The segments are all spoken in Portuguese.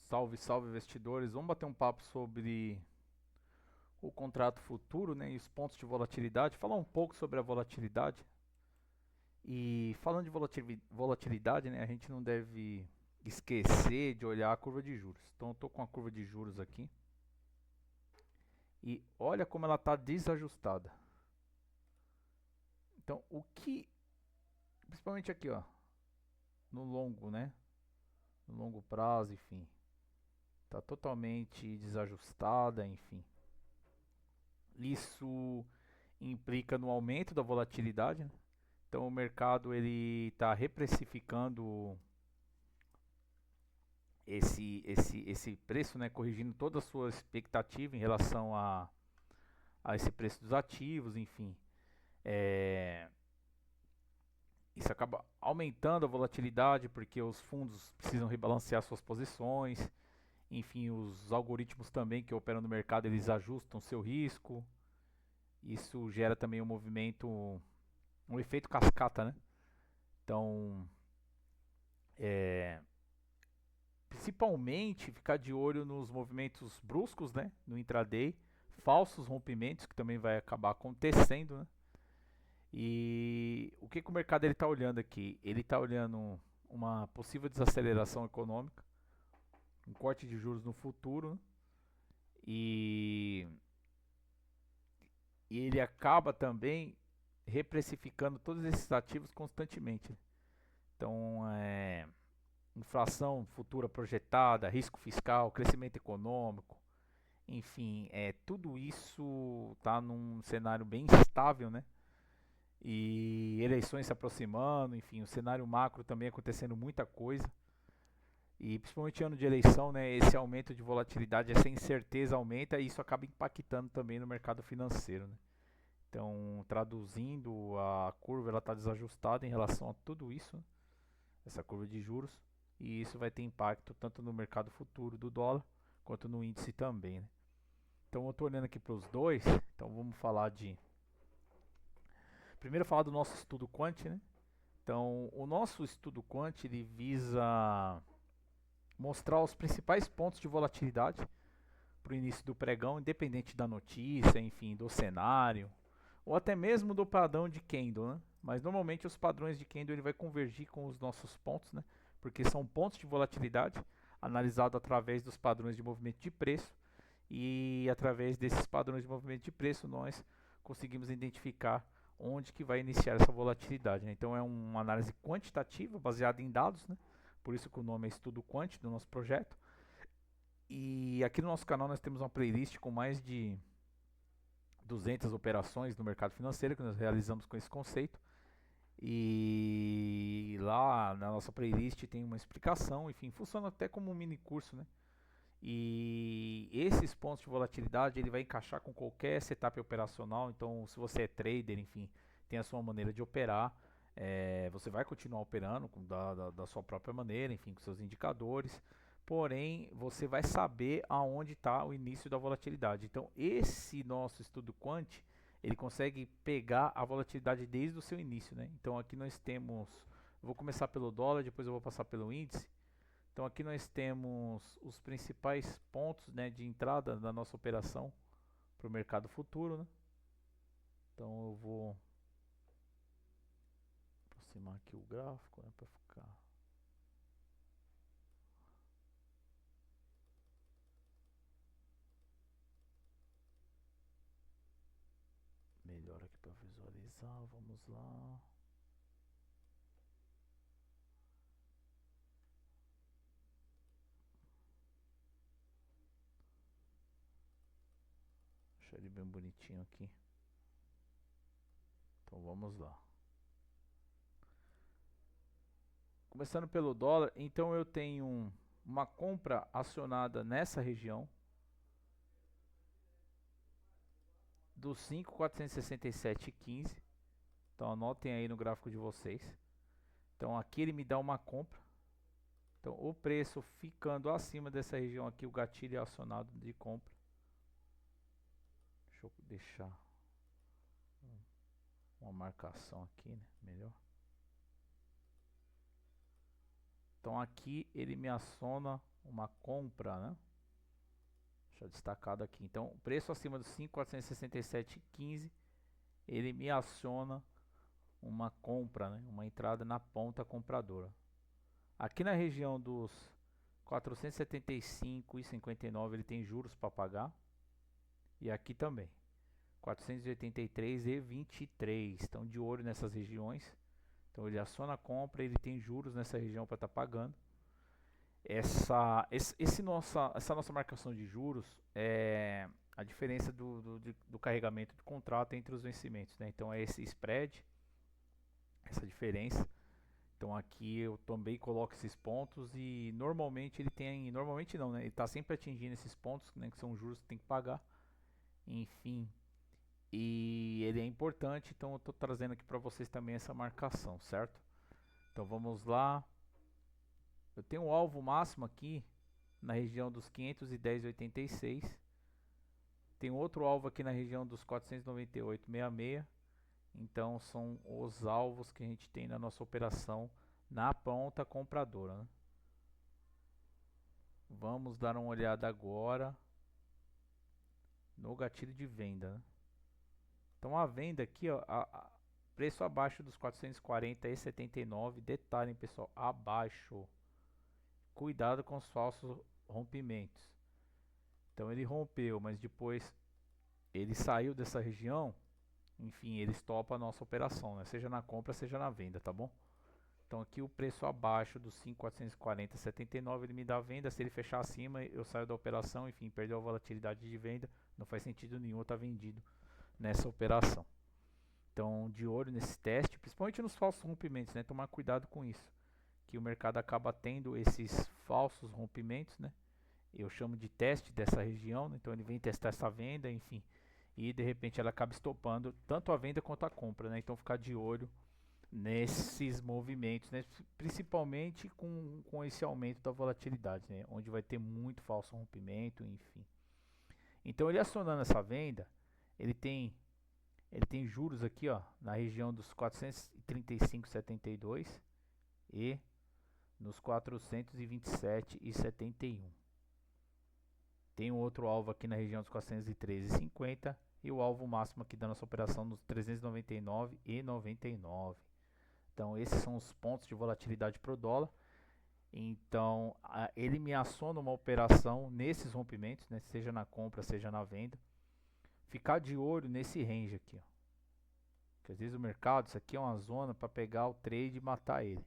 Salve, salve investidores. Vamos bater um papo sobre o contrato futuro, né, e os pontos de volatilidade. Falar um pouco sobre a volatilidade. E falando de volatilidade, né, a gente não deve esquecer de olhar a curva de juros. Então eu estou com a curva de juros aqui e olha como ela está desajustada. Então o que, principalmente aqui, ó, no longo, né, no longo prazo, enfim, está totalmente desajustada, enfim. Isso implica no aumento da volatilidade, né? Então o mercado ele está reprecificando esse preço, né? Corrigindo toda a sua expectativa em relação a esse preço dos ativos, enfim. É, isso acaba aumentando a volatilidade porque os fundos precisam rebalancear suas posições. Enfim, os algoritmos também que operam no mercado eles ajustam seu risco. Isso gera também um movimento, um efeito cascata, né? Então, é, principalmente ficar de olho nos movimentos bruscos, né, no intraday, falsos rompimentos que também vai acabar acontecendo, né? E o que o mercado ele está olhando aqui? Ele está olhando uma possível desaceleração econômica, um corte de juros no futuro, né? e, e ele acaba também reprecificando todos esses ativos constantemente. Então, inflação futura projetada, risco fiscal, crescimento econômico, enfim, tudo isso está num cenário bem instável, né? E eleições se aproximando, enfim, o cenário macro também acontecendo muita coisa. E principalmente ano de eleição, né? Esse aumento de volatilidade, essa incerteza aumenta e isso acaba impactando também no mercado financeiro, né? Então, traduzindo, a curva ela está desajustada em relação a tudo isso, né? Essa curva de juros, e isso vai ter impacto tanto no mercado futuro do dólar quanto no índice também, né? Então eu estou olhando aqui para os dois, então vamos falar de... Primeiro falar do nosso estudo Quant, né? Então o nosso estudo Quant ele visa mostrar os principais pontos de volatilidade para o início do pregão, independente da notícia, enfim, do cenário, ou até mesmo do padrão de candle, né? Mas normalmente os padrões de candle ele vai convergir com os nossos pontos, né? Porque são pontos de volatilidade analisados através dos padrões de movimento de preço e através desses padrões de movimento de preço nós conseguimos identificar onde que vai iniciar essa volatilidade, né? Então é uma análise quantitativa baseada em dados, né? Por isso que o nome é Estudo Quant do nosso projeto. E aqui no nosso canal nós temos uma playlist com mais de 200 operações no mercado financeiro que nós realizamos com esse conceito. E lá na nossa playlist tem uma explicação, enfim, funciona até como um mini curso, né? E esses pontos de volatilidade ele vai encaixar com qualquer setup operacional. Então, se você é trader, enfim, tem a sua maneira de operar, você vai continuar operando da sua própria maneira, enfim, com seus indicadores. Porém, você vai saber aonde está o início da volatilidade. Então, esse nosso estudo Quant, ele consegue pegar a volatilidade desde o seu início, né? Então, aqui nós temos, eu vou começar pelo dólar, depois eu vou passar pelo índice. Então aqui nós temos os principais pontos, né, de entrada da nossa operação para o mercado futuro, né? Então eu vou aproximar aqui o gráfico, né, para ficar melhor aqui para visualizar. Vamos lá. Deixar ele bem bonitinho aqui. Então vamos lá. Começando pelo dólar, então eu tenho uma compra acionada nessa região dos 5.467,15. Então anotem aí no gráfico de vocês. Então aqui ele me dá uma compra. Então o preço ficando acima dessa região aqui, o gatilho é acionado de compra. Deixa eu deixar uma marcação aqui, né? Melhor. Então aqui ele me aciona uma compra, né? Deixa eu destacado aqui. Então, o preço acima dos 5.467,15, ele me aciona uma compra, né? Uma entrada na ponta compradora. Aqui na região dos 475,59 ele tem juros para pagar. E aqui também. 483,23. Estão de olho nessas regiões. Então ele aciona a compra, ele tem juros nessa região para estar pagando. Essa nossa marcação de juros é a diferença do carregamento do contrato entre os vencimentos, né? Então é esse spread, essa diferença. Então aqui eu também coloco esses pontos e normalmente ele tem, normalmente não, né? Ele está sempre atingindo esses pontos, né? Que são juros que tem que pagar, enfim. E ele é importante, então eu estou trazendo aqui para vocês também essa marcação, certo? Então vamos lá. Eu tenho um alvo máximo aqui na região dos 510,86. Tem outro alvo aqui na região dos 498,66. Então são os alvos que a gente tem na nossa operação na ponta compradora, né? Vamos dar uma olhada agora no gatilho de venda, né? Então a venda aqui, ó, preço abaixo dos 440,79. Detalhe, pessoal, abaixo. Cuidado com os falsos rompimentos. Então ele rompeu, mas depois ele saiu dessa região. Enfim, ele estopa a nossa operação, né? Seja na compra, seja na venda, tá bom? Então aqui o preço abaixo dos 5.440,79 ele me dá a venda. Se ele fechar acima, eu saio da operação. Enfim, perdeu a volatilidade de venda. Não faz sentido nenhum estar vendido nessa operação. Então, de olho nesse teste, principalmente nos falsos rompimentos, né? Tomar cuidado com isso, que o mercado acaba tendo esses falsos rompimentos, né? Eu chamo de teste dessa região, né? Então ele vem testar essa venda, enfim, e de repente ela acaba estopando tanto a venda quanto a compra, né? Então ficar de olho nesses movimentos, né? Principalmente com esse aumento da volatilidade, né? Onde vai ter muito falso rompimento, enfim. Então ele acionando essa venda, ele tem juros aqui, ó, na região dos 435,72 e nos 427,71. Tem um outro alvo aqui na região dos 413,50 e o alvo máximo aqui da nossa operação nos 399,99. Então esses são os pontos de volatilidade para o dólar. Então ele me aciona uma operação nesses rompimentos, né, seja na compra, seja na venda. Ficar de olho nesse range aqui, ó. Porque às vezes o mercado, isso aqui é uma zona para pegar o trade e matar ele.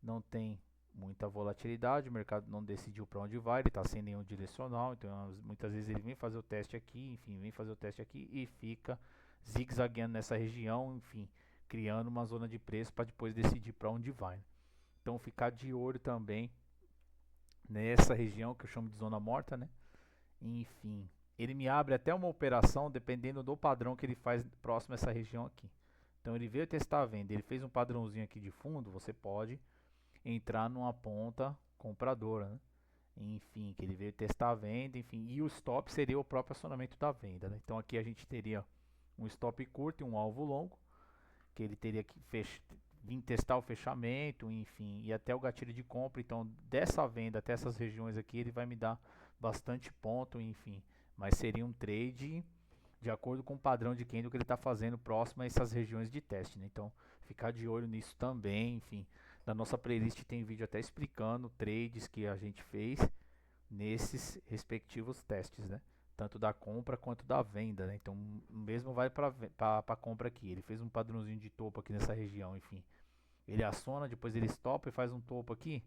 Não tem muita volatilidade, o mercado não decidiu para onde vai, ele está sem nenhum direcional, então muitas vezes ele vem fazer o teste aqui, enfim, vem fazer o teste aqui e fica zigue-zagueando nessa região, enfim, criando uma zona de preço para depois decidir para onde vai, né? Então ficar de olho também nessa região que eu chamo de zona morta, né? Enfim, ele me abre até uma operação dependendo do padrão que ele faz próximo a essa região aqui. Então ele veio testar a venda, ele fez um padrãozinho aqui de fundo, você pode entrar numa ponta compradora, né? Enfim, que ele veio testar a venda, enfim, e o stop seria o próprio acionamento da venda, né? Então aqui a gente teria um stop curto e um alvo longo, que ele teria que vir testar o fechamento, enfim, e até o gatilho de compra. Então dessa venda até essas regiões aqui ele vai me dar bastante ponto, enfim, mas seria um trade de acordo com o padrão de candle que ele está fazendo próximo a essas regiões de teste, né? Então ficar de olho nisso também, enfim. Na nossa playlist tem vídeo até explicando trades que a gente fez nesses respectivos testes, né? Tanto da compra quanto da venda, né? Então o mesmo vai para a compra aqui. Ele fez um padrãozinho de topo aqui nessa região, enfim. Ele aciona, depois ele stopa e faz um topo aqui.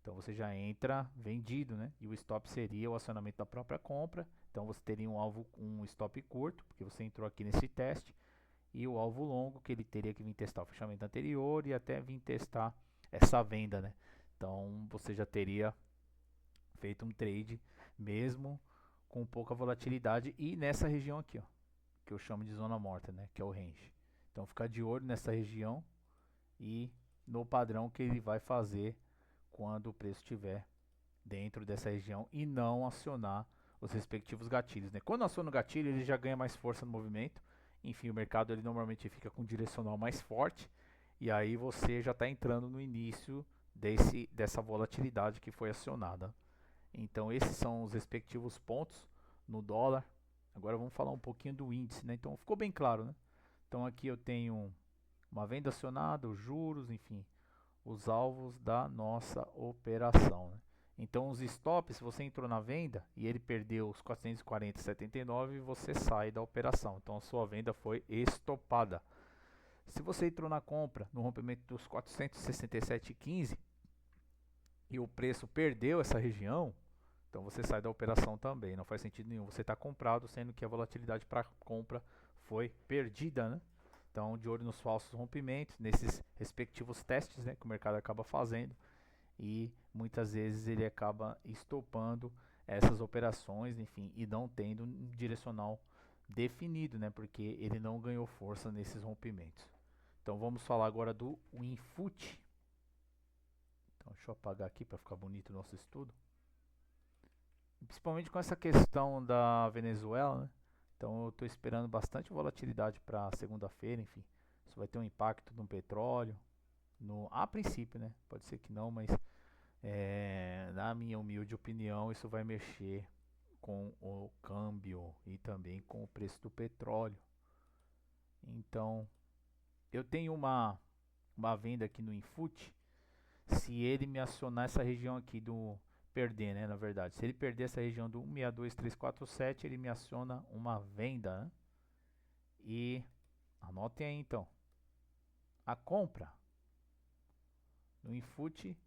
Então você já entra vendido, né? E o stop seria o acionamento da própria compra. Então você teria um alvo, um stop curto, porque você entrou aqui nesse teste, e o alvo longo, que ele teria que vir testar o fechamento anterior e até vir testar essa venda, né? Então você já teria feito um trade mesmo com pouca volatilidade e nessa região aqui, ó, que eu chamo de zona morta, né? Que é o range. Então ficar de olho nessa região e no padrão que ele vai fazer quando o preço estiver dentro dessa região e não acionar os respectivos gatilhos, né? Quando aciona o gatilho, ele já ganha mais força no movimento. Enfim, o mercado ele normalmente fica com um direcional mais forte e aí você já está entrando no início dessa volatilidade que foi acionada. Então esses são os respectivos pontos no dólar. Agora vamos falar um pouquinho do índice, né? Então ficou bem claro, né? Então aqui eu tenho uma venda acionada, os juros, enfim, os alvos da nossa operação, né? Então os stops, se você entrou na venda e ele perdeu os 440,79, você sai da operação. Então a sua venda foi estopada. Se você entrou na compra no rompimento dos 467,15 e o preço perdeu essa região, então você sai da operação também. Não faz sentido nenhum você estar comprado, sendo que a volatilidade para compra foi perdida, né? Então, de olho nos falsos rompimentos, nesses respectivos testes, né, que o mercado acaba fazendo, e muitas vezes ele acaba estopando essas operações, enfim, e não tendo um direcional definido, né, porque ele não ganhou força nesses rompimentos. Então vamos falar agora do WinFoot. Então deixa eu apagar aqui para ficar bonito o nosso estudo. Principalmente com essa questão da Venezuela, né? Então eu estou esperando bastante volatilidade para segunda-feira, enfim. Isso vai ter um impacto no petróleo, a princípio, né? Pode ser que não, mas na minha humilde opinião, isso vai mexer com o câmbio e também com o preço do petróleo. Então, eu tenho uma venda aqui no Infut. Se ele me acionar essa região aqui do perder, né, na verdade, se ele perder essa região do 162347, ele me aciona uma venda, né? E anotem aí então, a compra no Infut,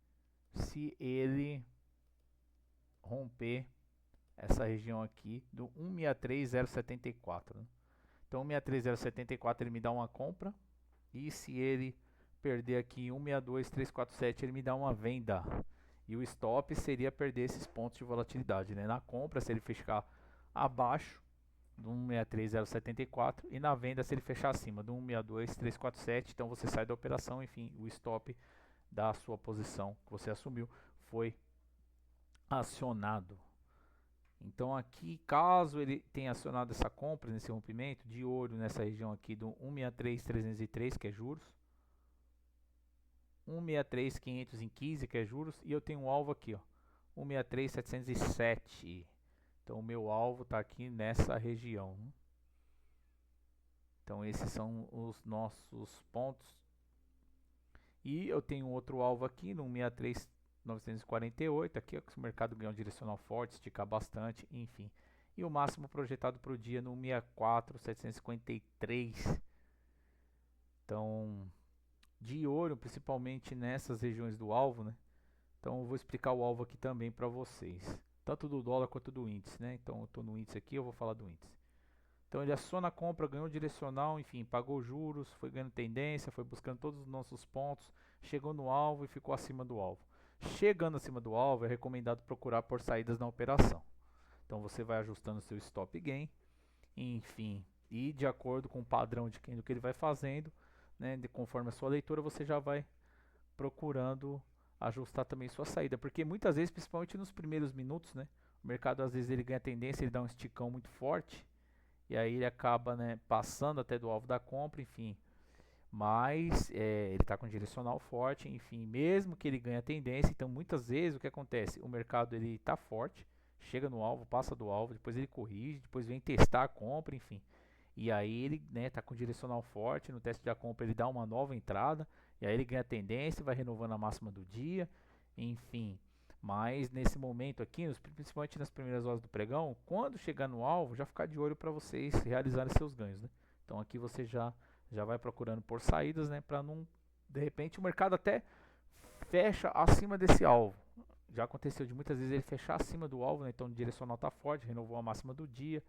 se ele romper essa região aqui do 163074, né? Então 163074 ele me dá uma compra, e se ele perder aqui 162347, ele me dá uma venda. E o stop seria perder esses pontos de volatilidade, né? Na compra, se ele fechar abaixo do 163074, e na venda, se ele fechar acima do 162347, então você sai da operação, enfim, o stop da sua posição que você assumiu foi acionado. Então aqui, caso ele tenha acionado essa compra nesse rompimento, de olho nessa região aqui do 163303, que é juros, 163515, que é juros, e eu tenho um alvo aqui, ó, 163707. Então o meu alvo está aqui nessa região. Então esses são os nossos pontos. E eu tenho outro alvo aqui no 63948, aqui ó, se o mercado ganhar um direcional forte, esticar bastante, enfim. E o máximo projetado para o dia no 64753. Então, de olho principalmente nessas regiões do alvo, né? Então eu vou explicar o alvo aqui também para vocês, tanto do dólar quanto do índice, né? Então eu estou no índice aqui, eu vou falar do índice. Então ele aciona a compra, ganhou direcional, enfim, pagou juros, foi ganhando tendência, foi buscando todos os nossos pontos, chegou no alvo e ficou acima do alvo. Chegando acima do alvo, é recomendado procurar por saídas na operação. Então você vai ajustando seu stop gain, enfim, e de acordo com o padrão do que ele vai fazendo, né, conforme a sua leitura, você já vai procurando ajustar também sua saída, porque muitas vezes, principalmente nos primeiros minutos, né, o mercado às vezes ele ganha tendência, ele dá um esticão muito forte, e aí ele acaba, né, passando até do alvo da compra, enfim. Mas ele está com direcional forte, enfim, mesmo que ele ganhe a tendência, então muitas vezes o que acontece? O mercado ele está forte, chega no alvo, passa do alvo, depois ele corrige, depois vem testar a compra, enfim. E aí ele está com direcional forte, no teste da compra ele dá uma nova entrada, e aí ele ganha tendência, vai renovando a máxima do dia, enfim. Mas nesse momento aqui, principalmente nas primeiras horas do pregão, quando chegar no alvo, já ficar de olho para vocês realizarem seus ganhos, né? Então aqui você já vai procurando por saídas, né, para não, de repente o mercado até fecha acima desse alvo. Já aconteceu de muitas vezes ele fechar acima do alvo, né, então o direcional está forte, renovou a máxima do dia,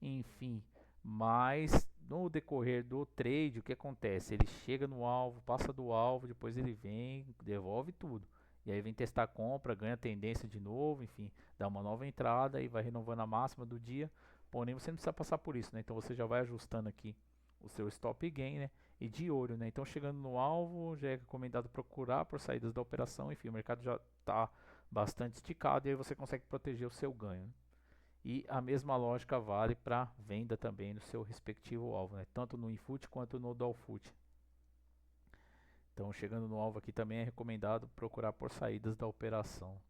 enfim. Mas no decorrer do trade, o que acontece? Ele chega no alvo, passa do alvo, depois ele vem, devolve tudo. E aí vem testar a compra, ganha tendência de novo, enfim, dá uma nova entrada e vai renovando a máxima do dia. Porém, você não precisa passar por isso, né? Então você já vai ajustando aqui o seu stop gain, né? E de olho, né? Então chegando no alvo, já é recomendado procurar por saídas da operação. Enfim, o mercado já está bastante esticado e aí você consegue proteger o seu ganho, né? E a mesma lógica vale para venda também no seu respectivo alvo, né? Tanto no Infut quanto no Dolfut. Então, chegando no alvo aqui também é recomendado procurar por saídas da operação.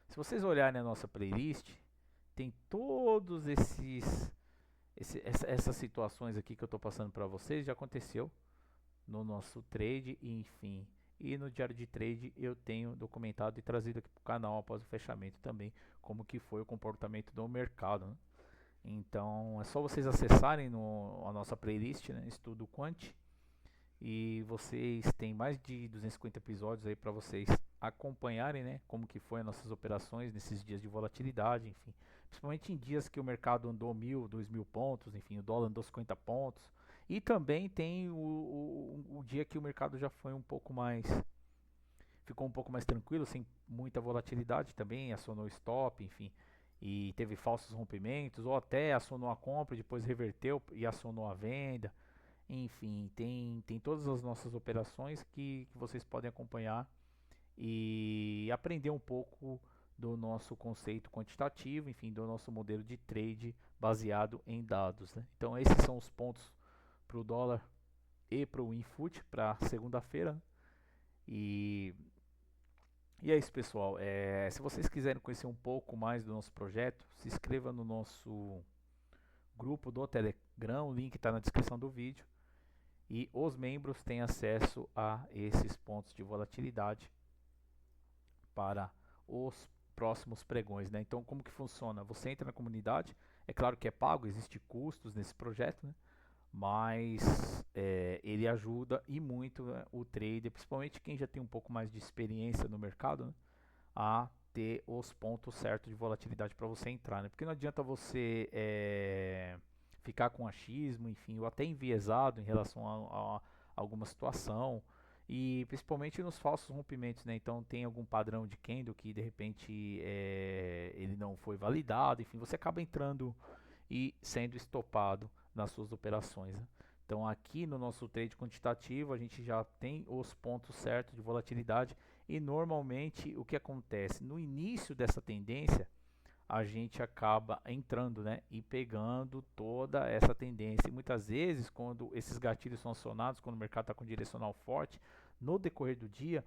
Se vocês olharem a nossa playlist, tem todos essas situações aqui que eu estou passando para vocês, já aconteceu no nosso trade, e enfim. E no diário de trade eu tenho documentado e trazido aqui para o canal após o fechamento também, como que foi o comportamento do mercado, né? Então é só vocês acessarem a nossa playlist, né, Estudo Quant, e vocês têm mais de 250 episódios aí para vocês acompanharem, né, como que foi as nossas operações nesses dias de volatilidade, enfim, principalmente em dias que o mercado andou 1.000, 2.000 pontos, enfim, o dólar andou 50 pontos, e também tem o dia que o mercado já foi um pouco mais, ficou um pouco mais tranquilo, sem muita volatilidade também, acionou stop, enfim, e teve falsos rompimentos, ou até acionou a compra, depois reverteu e acionou a venda. Enfim, tem todas as nossas operações que vocês podem acompanhar e aprender um pouco do nosso conceito quantitativo, enfim, do nosso modelo de trade baseado em dados, né? Então esses são os pontos para o dólar e para o Winfoot para segunda-feira. E, e é isso, pessoal. Se vocês quiserem conhecer um pouco mais do nosso projeto, se inscreva no nosso grupo do Telegram, o link está na descrição do vídeo. E os membros têm acesso a esses pontos de volatilidade para os próximos pregões, né? Então, como que funciona? Você entra na comunidade, é claro que é pago, existe custos nesse projeto, né? Mas ele ajuda e muito, né, o trader, principalmente quem já tem um pouco mais de experiência no mercado, né, a ter os pontos certos de volatilidade para você entrar, né? Porque não adianta você ficar com achismo, enfim, ou até enviesado em relação a alguma situação, e principalmente nos falsos rompimentos, né? Então tem algum padrão de candle que de repente ele não foi validado, enfim, você acaba entrando e sendo estopado nas suas operações, né? Então aqui no nosso trade quantitativo a gente já tem os pontos certos de volatilidade, e normalmente o que acontece no início dessa tendência, a gente acaba entrando, né, e pegando toda essa tendência. E muitas vezes, quando esses gatilhos são acionados, quando o mercado está com direcional forte, no decorrer do dia,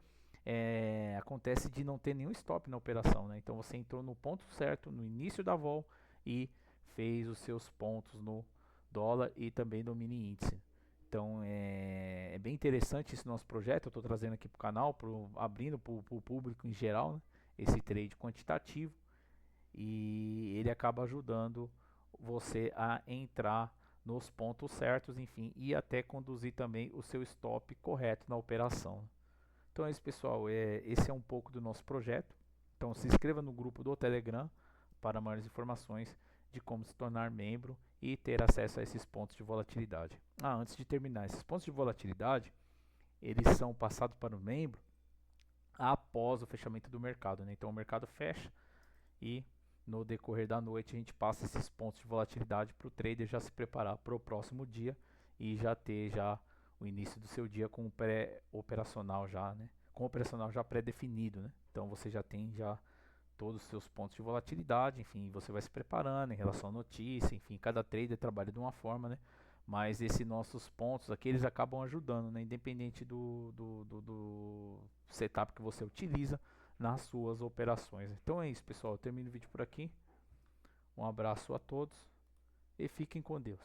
acontece de não ter nenhum stop na operação, né? Então você entrou no ponto certo, no início da vol, e fez os seus pontos no dólar e também no mini índice. Então é bem interessante esse nosso projeto. Eu estou trazendo aqui para o canal, abrindo para o público em geral, né, esse trade quantitativo, e ele acaba ajudando você a entrar nos pontos certos, enfim, e até conduzir também o seu stop correto na operação. Então é isso, pessoal, esse é um pouco do nosso projeto. Então se inscreva no grupo do Telegram para maiores informações de como se tornar membro e ter acesso a esses pontos de volatilidade. Antes de terminar, esses pontos de volatilidade, eles são passados para o membro após o fechamento do mercado, né? Então o mercado fecha e no decorrer da noite a gente passa esses pontos de volatilidade para o trader já se preparar para o próximo dia e já ter já o início do seu dia com o pré-operacional já, né? Com o operacional já pré-definido, né? Então você já tem já todos os seus pontos de volatilidade, enfim, você vai se preparando em relação à notícia, enfim, cada trader trabalha de uma forma, né? Mas esses nossos pontos aqui, eles acabam ajudando, né? Independente do setup que você utiliza nas suas operações. Então é isso, pessoal, eu termino o vídeo por aqui. Um abraço a todos e fiquem com Deus.